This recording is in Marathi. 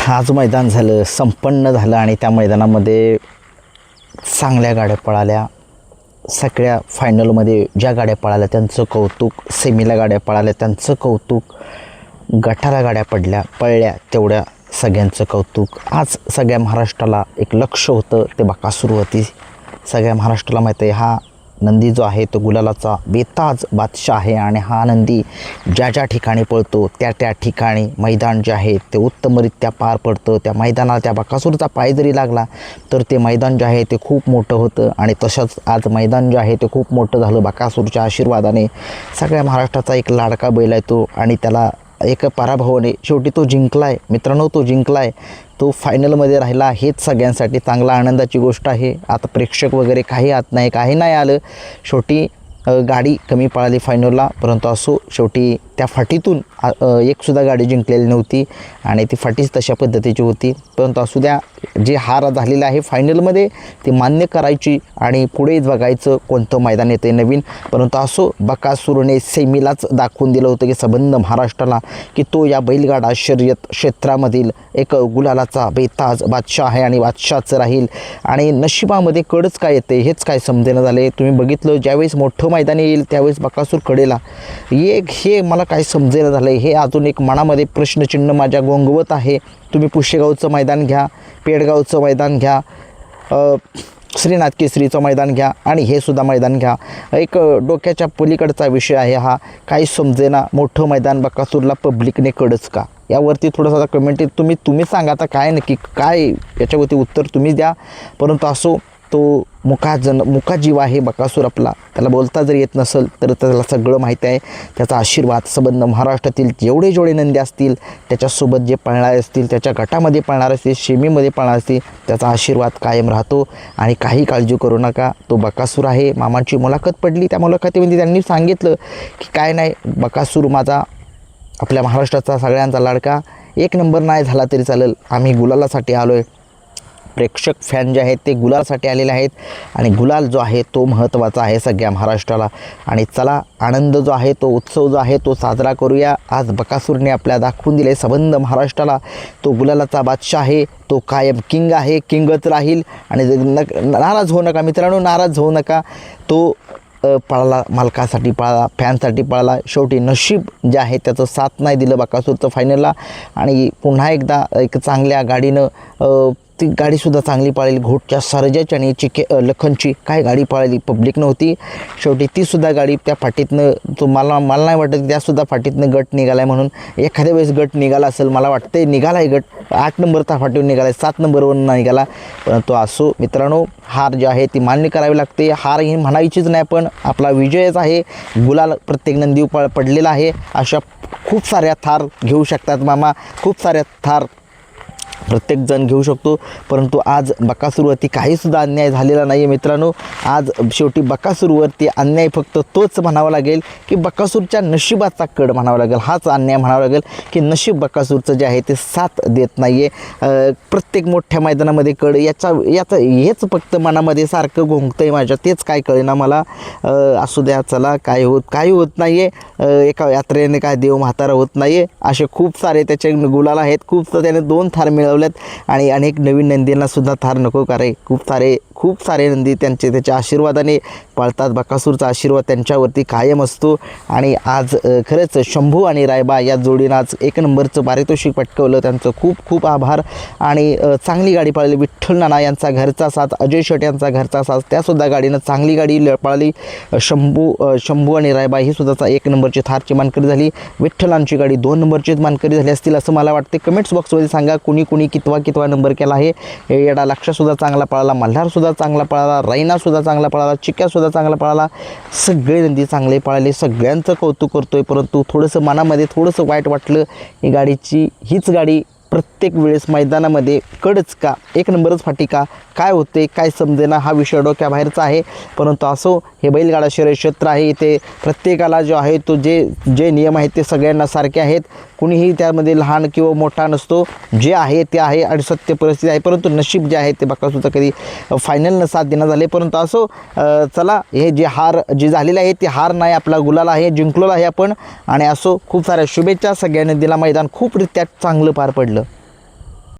आज मैदान झालं, संपन्न झालं आणि त्या मैदानामध्ये चांगल्या गाड्या पळाल्या. सगळ्या फायनलमध्ये ज्या गाड्या पळाल्या त्यांचं कौतुक, सेमीला गाड्या पळाल्या त्यांचं कौतुक, गटाला गाड्या पळल्या तेवढ्या सगळ्यांचं कौतुक. आज सगळ्या महाराष्ट्राला एक लक्ष होतं ते बकासूर होती. सगळ्या महाराष्ट्राला माहीत आहे हा नंदी जो आहे तो गुलालाचा बेताज बादशाह आहे आणि हा नंदी ज्या ज्या ठिकाणी पळतो त्या त्या ठिकाणी मैदान जे आहे ते उत्तमरित्या पार पडतं. त्या मैदानाला त्या बकासूरचा पाय जरी लागला तर ते मैदान जे आहे ते खूप मोठं होतं आणि तसंच आज मैदान जे आहे ते खूप मोठं झालं बकासूरच्या आशीर्वादाने. सगळ्या महाराष्ट्राचा एक लाडका बैल आहे तो आणि त्याला एक पराभवाने शेवटी तो जिंकला आहे मित्रांनो. तो जिंकला आहे, तो फायनलमध्ये राहिला, हेच सगळ्यांसाठी चांगला आनंदाची गोष्ट आहे. आता प्रेक्षक वगैरे काही काही नाही आलं. शेवटी गाडी कमी पळाली फायनलला, परंतु असो शेवटी त्या फाटीतून एकसुद्धा गाडी जिंकलेली नव्हती आणि ती फाटीच तशा पद्धतीची होती. परंतु असू द्या, जे हार झालेलं आहे फायनलमध्ये ते मान्य करायची आणि पुढेच बघायचं कोणतं मैदान येते नवीन. परंतु असो बकासूरने सेमीलाच दाखवून दिलं होतं की संबंध महाराष्ट्राला की तो या बैलगाडा शर्यत क्षेत्रामधील एक गुलालाचा बेताज बादशाह आहे आणि बादशाहच राहील. आणि नशिबामध्ये कडच काय येते हेच काय समजेनं झाले. तुम्ही बघितलं ज्यावेळेस मोठं मैदान येईल त्यावेळेस बकासूर कडेला हे मला काय समजेनं झालं. हे अजून एक मनामध्ये प्रश्नचिन्ह माझ्या गोंगवत आहे. तुम्ही पुशेगावचं मैदान घ्या, पेडगावचं मैदान घ्या, श्रीनाथ केसरीचं मैदान घ्या आणि हे सुद्धा मैदान घ्या. एक डोक्याच्या पलीकडचा विषय आहे हा. काही समजेना मोठं मैदान बकासूरला पब्लिकने कडच का. यावरती थोडंसं कमेंट तुम्ही सांगा आता काय नक्की काय याच्यावरती उत्तर तुम्ही द्या. परंतु असो तो मुका जीव आहे बकासूर आपला. त्याला बोलता जर येत नसेल तर त्याला सगळं माहीत आहे. त्याचा आशीर्वाद संबंध महाराष्ट्रातील जेवढे नंदी असतील त्याच्यासोबत जे पळणारे असतील, त्याच्या गटामध्ये पळणारे असतील, शेमीमध्ये पळणारे असतील, त्याचा आशीर्वाद कायम राहतो. आणि काही काळजी करू नका, तो बकासूर आहे. मामांची मुलाखत पडली, त्या मुलाखतीमध्ये त्यांनी सांगितलं की काय नाही, बकासूर माझा आपल्या महाराष्ट्राचा सगळ्यांचा लाडका, एक नंबर नाही झाला तरी चालेल, आम्ही गुलालासाठी आलो आहे. प्रेक्षक फॅन जे आहेत ते गुलालसाठी आलेले आहेत आणि गुलाल जो आहे तो महत्त्वाचा आहे सगळ्या महाराष्ट्राला. आणि चला आनंद जो आहे तो उत्सव जो आहे तो साजरा करूया. आज बकासूरने आपल्या दाखवून दिले संबंध महाराष्ट्राला तो गुलालाचा बादशाह आहे, तो कायम किंग आहे, किंगच राहील. आणि नाराज होऊ नका मित्रांनो, नाराज होऊ नका. तो पळाला, मालकासाठी पळाला, फॅनसाठी पळाला. शेवटी नशीब जे आहे त्याचं साथ नाही दिलं बकासूरचं फायनलला. आणि पुन्हा एकदा एक चांगल्या गाडीनं ती गाडीसुद्धा चांगली पळाली. घोटच्या सरजाची आणि लखनची काय गाडी पळाली, पब्लिक नव्हती. शेवटी तीसुद्धा गाडी त्या फाटीतनं तो मला नाही वाटत की त्यासुद्धा फाटीतनं गट निघाला आहे म्हणून. एखाद्या वेळेस गट निघाला असेल, मला वाटतं निघाला आहे गट, 8 नंबरचा फाटीवर निघाला आहे, 7 नंबरवरून निघाला. परंतु असो मित्रांनो, हार जी आहे ती मान्य करावी लागते. हार ही म्हणायचीच नाही, पण आपला विजयच आहे. गुलाल प्रत्येक नंदी पडलेला आहे. अशा खूप साऱ्या थार घेऊ शकतात मामा, खूप साऱ्या थार प्रत्येकजण घेऊ शकतो. परंतु आज बकासूरवरती काहीसुद्धा अन्याय झालेला नाही आहे मित्रांनो. आज शेवटी बकासूरवरती अन्याय फक्त तोच म्हणावा लागेल की बकासूरच्या नशिबाचा कड म्हणावा लागेल. हाच अन्याय म्हणावा लागेल की नशीब बकासूरचं जे आहे ते साथ देत नाही आहे. प्रत्येक मोठ्या मैदानामध्ये कड याचं हेच फक्त मनामध्ये सारखं घोंगतं आहे माझ्या, तेच काय कळेना मला. असू द्या, चला, काही होत नाही आहे. एका यात्रेने काय देव म्हातारा होत नाही आहे. असे खूप सारे त्याचे गुलाल आहेत. खूप त्याने 2 थार मिळवल्यात आणि अनेक नवीन नंदींनासुद्धा थार नको करे. खूप सारे नंदी त्याच्या आशीर्वादाने पळतात. बकासूरचा आशीर्वाद त्यांच्यावरती कायम असतो. आणि आज खरंच शंभू आणि रायबा या जोडीनं आज 1 नंबरचं पारितोषिक पटकवलं. त्यांचं खूप आभार. आणि चांगली गाडी पळाली. विठ्ठल नाना यांचा घरचा साथ, अजय शेट यांचा घरचा साथ, त्यासुद्धा गाडीनं चांगली गाडी पळाली. शंभू आणि रायबा ही सुद्धा 1 नंबरची थारची मानकरी झाली. विठ्ठलांची गाडी 2 नंबरचीच मानकरी झाली असतील असं मला वाटते. कमेंट्स बॉक्समध्ये सांगा कुणी कितवा नंबर केला आहे. येडा लक्षसुद्धा चांगला पळाला, मल्हारसुद्धा चांगला पळाला, रैनासुद्धा चांगला पळाला, चिक्यासुद्धा चांगला पळाला. सगळे नंदी चांगले पळाले. सगळ्यांचं कौतुक करतोय. परंतु थोडंसं मनामध्ये थोडंसं वाईट वाटलं ही गाडीची हीच गाडी प्रत्येक वेळेस मैदानामध्ये कडच का, 1 नंबरच फाटी का, काय होते काय समजेना, हा विषय डोक्याबाहेरचा आहे. परंतु असो, हे बैलगाडा शर्यत क्षेत्र आहे. इथे प्रत्येकाला जो आहे तो जे नियम आहेत ते सगळ्यांना सारखे आहेत. कुणीही त्यामध्ये लहान किंवा मोठा नसतो. जे आहे ते आहे आणि सत्य परिस्थिती आहे. परंतु नशीब जे आहे ते बकासूरचं कधी फायनलनं साथ देणं झाले. परंतु असो, चला, हे जे हार जी झालेली आहे ती हार नाही, आपला गुलाल आहे, जिंकलेला आहे आपण. आणि असो, खूप साऱ्या शुभेच्छा. सगळ्यांनी दिला. मैदान खूपरित्या चांगलं पार पडलं.